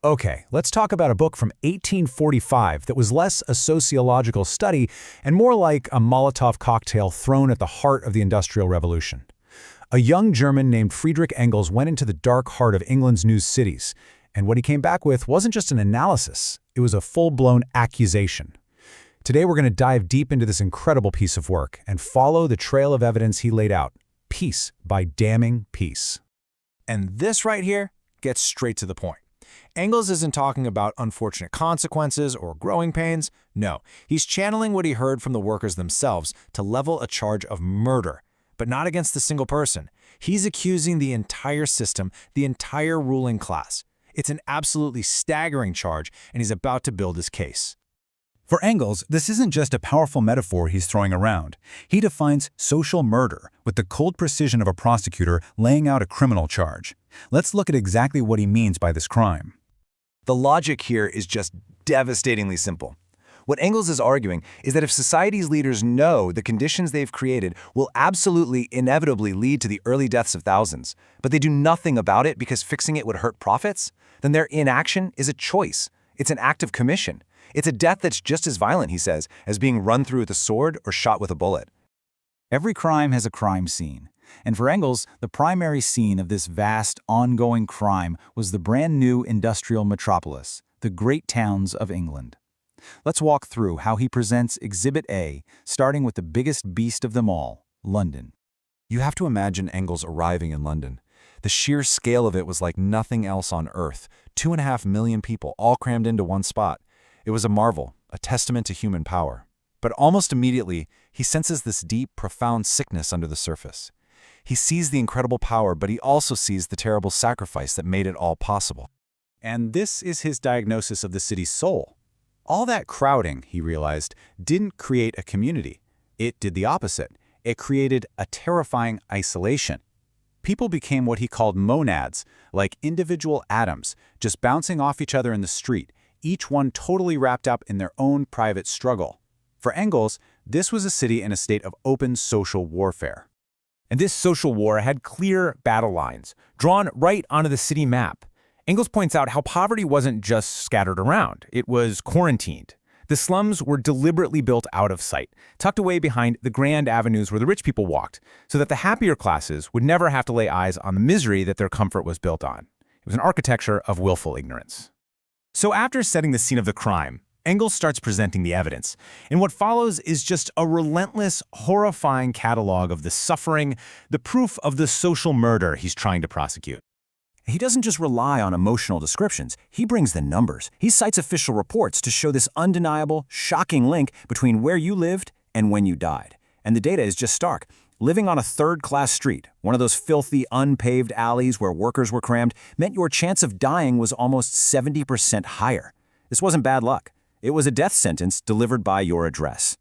Okay, let's talk about a book from 1845 that was less a sociological study and more like a Molotov cocktail thrown at the heart of the Industrial Revolution. A young German named Friedrich Engels went into the dark heart of England's new cities, and what he came back with wasn't just an analysis, it was a full-blown accusation. Today we're going to dive deep into this incredible piece of work and follow the trail of evidence he laid out, piece by damning piece. And this right here gets straight to the point. Engels isn't talking about unfortunate consequences or growing pains. No, he's channeling what he heard from the workers themselves to level a charge of murder, but not against a single person. He's accusing the entire system, the entire ruling class. It's an absolutely staggering charge, and he's about to build his case. For Engels, this isn't just a powerful metaphor he's throwing around. He defines social murder with the cold precision of a prosecutor laying out a criminal charge. Let's look at exactly what he means by this crime. The logic here is just devastatingly simple. What Engels is arguing is that if society's leaders know the conditions they've created will absolutely, inevitably lead to the early deaths of thousands, but they do nothing about it because fixing it would hurt profits, then their inaction is a choice. It's an act of commission. It's a death that's just as violent, he says, as being run through with a sword or shot with a bullet. Every crime has a crime scene. And for Engels, the primary scene of this vast, ongoing crime was the brand new industrial metropolis, the great towns of England. Let's walk through how he presents Exhibit A, starting with the biggest beast of them all, London. You have to imagine Engels arriving in London. The sheer scale of it was like nothing else on Earth. 2.5 million people all crammed into one spot. It was a marvel, a testament to human power. But almost immediately, he senses this deep, profound sickness under the surface. He sees the incredible power, but he also sees the terrible sacrifice that made it all possible. And this is his diagnosis of the city's soul. All that crowding, he realized, didn't create a community. It did the opposite. It created a terrifying isolation. People became what he called monads, like individual atoms, just bouncing off each other in the street, each one totally wrapped up in their own private struggle. For Engels, this was a city in a state of open social warfare. And this social war had clear battle lines, drawn right onto the city map. Engels points out how poverty wasn't just scattered around, it was quarantined. The slums were deliberately built out of sight, tucked away behind the grand avenues where the rich people walked, so that the happier classes would never have to lay eyes on the misery that their comfort was built on. It was an architecture of willful ignorance. So after setting the scene of the crime, Engels starts presenting the evidence, and what follows is just a relentless, horrifying catalog of the suffering, the proof of the social murder he's trying to prosecute. He doesn't just rely on emotional descriptions, he brings the numbers. He cites official reports to show this undeniable, shocking link between where you lived and when you died. And the data is just stark. Living on a third-class street, one of those filthy, unpaved alleys where workers were crammed, meant your chance of dying was almost 70% higher. This wasn't bad luck. It was a death sentence delivered by your address.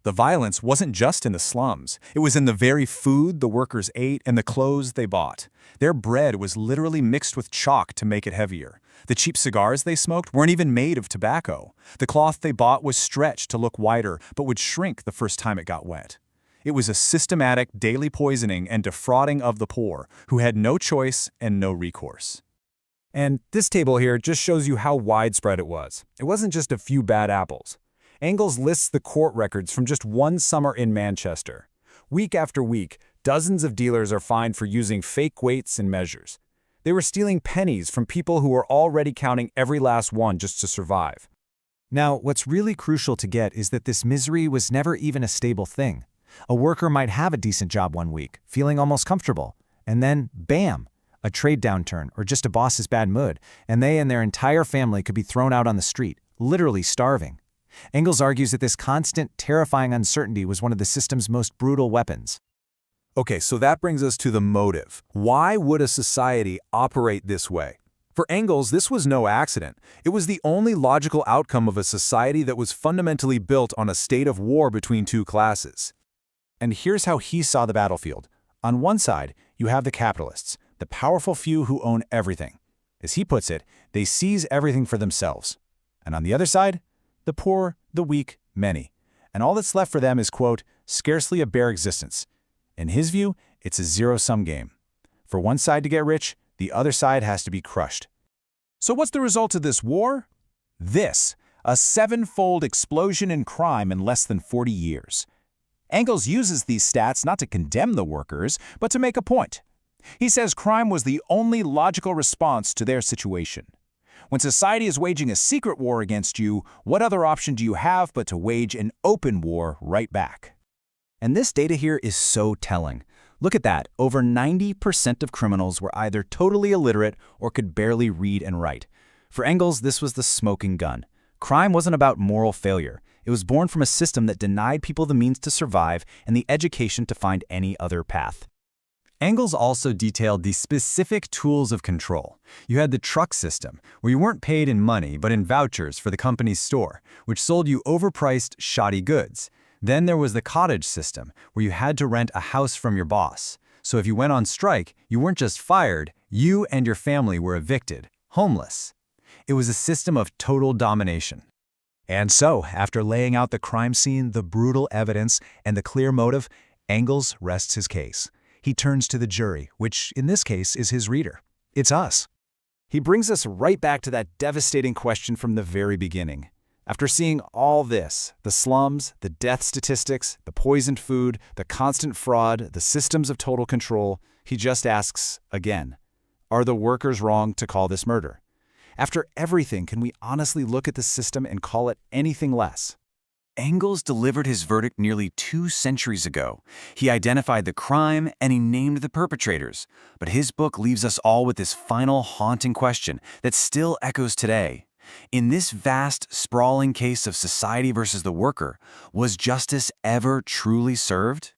The violence wasn't just in the slums. It was in the very food the workers ate and the clothes they bought. Their bread was literally mixed with chalk to make it heavier. The cheap cigars they smoked weren't even made of tobacco. The cloth they bought was stretched to look wider, but would shrink the first time it got wet. It was a systematic daily poisoning and defrauding of the poor, who had no choice and no recourse. And this table here just shows you how widespread it was. It wasn't just a few bad apples. Engels lists the court records from just one summer in Manchester. Week after week, dozens of dealers are fined for using fake weights and measures. They were stealing pennies from people who were already counting every last one just to survive. Now, what's really crucial to get is that this misery was never even a stable thing. A worker might have a decent job one week, feeling almost comfortable, and then, bam! A trade downturn or just a boss's bad mood, and they and their entire family could be thrown out on the street, literally starving. Engels argues that this constant, terrifying uncertainty was one of the system's most brutal weapons. Okay, so that brings us to the motive. Why would a society operate this way? For Engels, this was no accident. It was the only logical outcome of a society that was fundamentally built on a state of war between two classes. And here's how he saw the battlefield. On one side, you have the capitalists, the powerful few who own everything. As he puts it, they seize everything for themselves. And on the other side, the poor, the weak, many. And all that's left for them is, quote, scarcely a bare existence. In his view, it's a zero-sum game. For one side to get rich, the other side has to be crushed. So what's the result of this war? This, a seven-fold explosion in crime in less than 40 years. Engels uses these stats not to condemn the workers, but to make a point. He says crime was the only logical response to their situation. When society is waging a secret war against you, what other option do you have but to wage an open war right back? And this data here is so telling. Look at that. Over 90% of criminals were either totally illiterate or could barely read and write. For Engels, this was the smoking gun. Crime wasn't about moral failure. It was born from a system that denied people the means to survive and the education to find any other path. Engels also detailed the specific tools of control. You had the truck system, where you weren't paid in money but in vouchers for the company's store, which sold you overpriced, shoddy goods. Then there was the cottage system, where you had to rent a house from your boss. So if you went on strike, you weren't just fired, you and your family were evicted, homeless. It was a system of total domination. And so, after laying out the crime scene, the brutal evidence, and the clear motive, Engels rests his case. He turns to the jury, which in this case is his reader. It's us. He brings us right back to that devastating question from the very beginning. After seeing all this, the slums, the death statistics, the poisoned food, the constant fraud, the systems of total control, he just asks again, are the workers wrong to call this murder? After everything, can we honestly look at the system and call it anything less? Engels delivered his verdict nearly 2 centuries ago. He identified the crime and he named the perpetrators. But his book leaves us all with this final haunting question that still echoes today. In this vast, sprawling case of society versus the worker, was justice ever truly served?